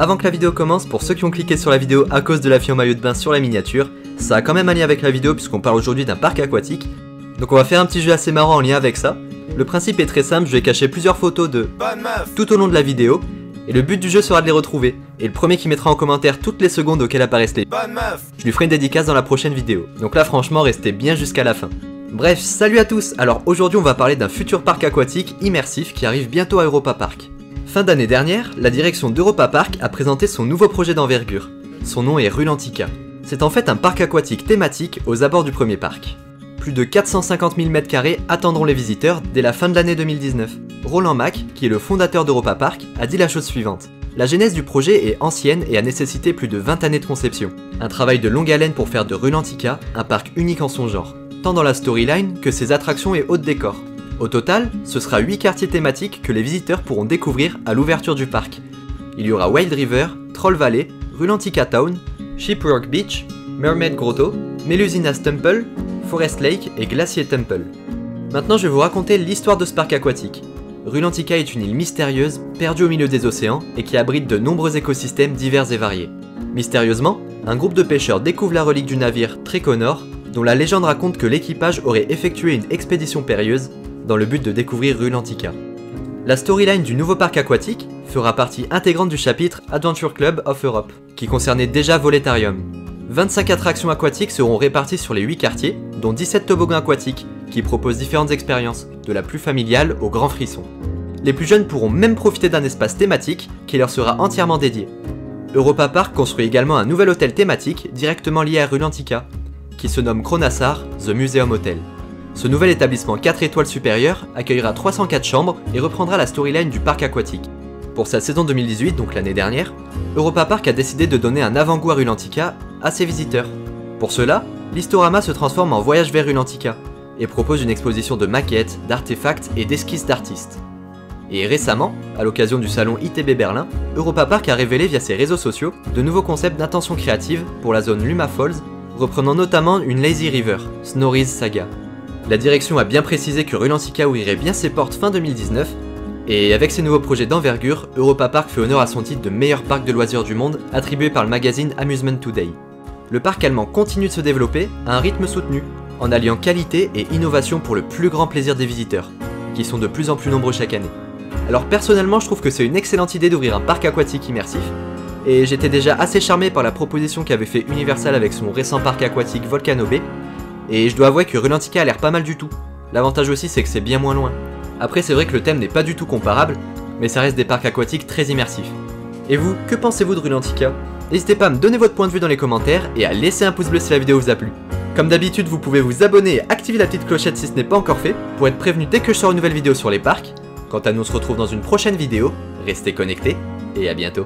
Avant que la vidéo commence, pour ceux qui ont cliqué sur la vidéo à cause de la fille en maillot de bain sur la miniature, ça a quand même un lien avec la vidéo puisqu'on parle aujourd'hui d'un parc aquatique. Donc on va faire un petit jeu assez marrant en lien avec ça. Le principe est très simple, je vais cacher plusieurs photos de tout au long de la vidéo. Et le but du jeu sera de les retrouver. Et le premier qui mettra en commentaire toutes les secondes auxquelles apparaissent les je lui ferai une dédicace dans la prochaine vidéo. Donc là franchement restez bien jusqu'à la fin. Bref, salut à tous. Alors aujourd'hui on va parler d'un futur parc aquatique immersif qui arrive bientôt à Europa Park. Fin d'année dernière, la direction d'Europa Park a présenté son nouveau projet d'envergure. Son nom est Rulantica. C'est en fait un parc aquatique thématique aux abords du premier parc. Plus de 450 000 m² attendront les visiteurs dès la fin de l'année 2019. Roland Mack, qui est le fondateur d'Europa Park, a dit la chose suivante. La genèse du projet est ancienne et a nécessité plus de 20 années de conception. Un travail de longue haleine pour faire de Rulantica un parc unique en son genre, tant dans la storyline que ses attractions et hautes décors. Au total, ce sera 8 quartiers thématiques que les visiteurs pourront découvrir à l'ouverture du parc. Il y aura Wild River, Troll Valley, Rulantica Town, Shipwreck Beach, Mermaid Grotto, Melusinas Temple, Forest Lake et Glacier Temple. Maintenant je vais vous raconter l'histoire de ce parc aquatique. Rulantica est une île mystérieuse, perdue au milieu des océans et qui abrite de nombreux écosystèmes divers et variés. Mystérieusement, un groupe de pêcheurs découvre la relique du navire Triconor, dont la légende raconte que l'équipage aurait effectué une expédition périlleuse dans le but de découvrir Rulantica. La storyline du nouveau parc aquatique fera partie intégrante du chapitre Adventure Club of Europe, qui concernait déjà Voletarium. 25 attractions aquatiques seront réparties sur les 8 quartiers, dont 17 toboggans aquatiques, qui proposent différentes expériences, de la plus familiale au grand frisson. Les plus jeunes pourront même profiter d'un espace thématique qui leur sera entièrement dédié. Europa Park construit également un nouvel hôtel thématique directement lié à Rulantica, qui se nomme Kronassar The Museum Hotel. Ce nouvel établissement 4 étoiles supérieures accueillera 304 chambres et reprendra la storyline du parc aquatique. Pour sa saison 2018, donc l'année dernière, Europa Park a décidé de donner un avant-goût à Rulantica à ses visiteurs. Pour cela, l'Historama se transforme en voyage vers Rulantica et propose une exposition de maquettes, d'artefacts et d'esquisses d'artistes. Et récemment, à l'occasion du salon ITB Berlin, Europa Park a révélé via ses réseaux sociaux de nouveaux concepts d'intention créative pour la zone Luma Falls, reprenant notamment une Lazy River, Snorri's Saga. La direction a bien précisé que Rulantica ouvrirait bien ses portes fin 2019, et avec ses nouveaux projets d'envergure, Europa Park fait honneur à son titre de meilleur parc de loisirs du monde, attribué par le magazine Amusement Today. Le parc allemand continue de se développer à un rythme soutenu, en alliant qualité et innovation pour le plus grand plaisir des visiteurs, qui sont de plus en plus nombreux chaque année. Alors personnellement, je trouve que c'est une excellente idée d'ouvrir un parc aquatique immersif, et j'étais déjà assez charmé par la proposition qu'avait fait Universal avec son récent parc aquatique Volcano Bay, et je dois avouer que Rulantica a l'air pas mal du tout. L'avantage aussi c'est que c'est bien moins loin. Après c'est vrai que le thème n'est pas du tout comparable, mais ça reste des parcs aquatiques très immersifs. Et vous, que pensez-vous de Rulantica? N'hésitez pas à me donner votre point de vue dans les commentaires et à laisser un pouce bleu si la vidéo vous a plu. Comme d'habitude, vous pouvez vous abonner et activer la petite clochette si ce n'est pas encore fait, pour être prévenu dès que je sors une nouvelle vidéo sur les parcs. Quant à nous, on se retrouve dans une prochaine vidéo, restez connectés et à bientôt.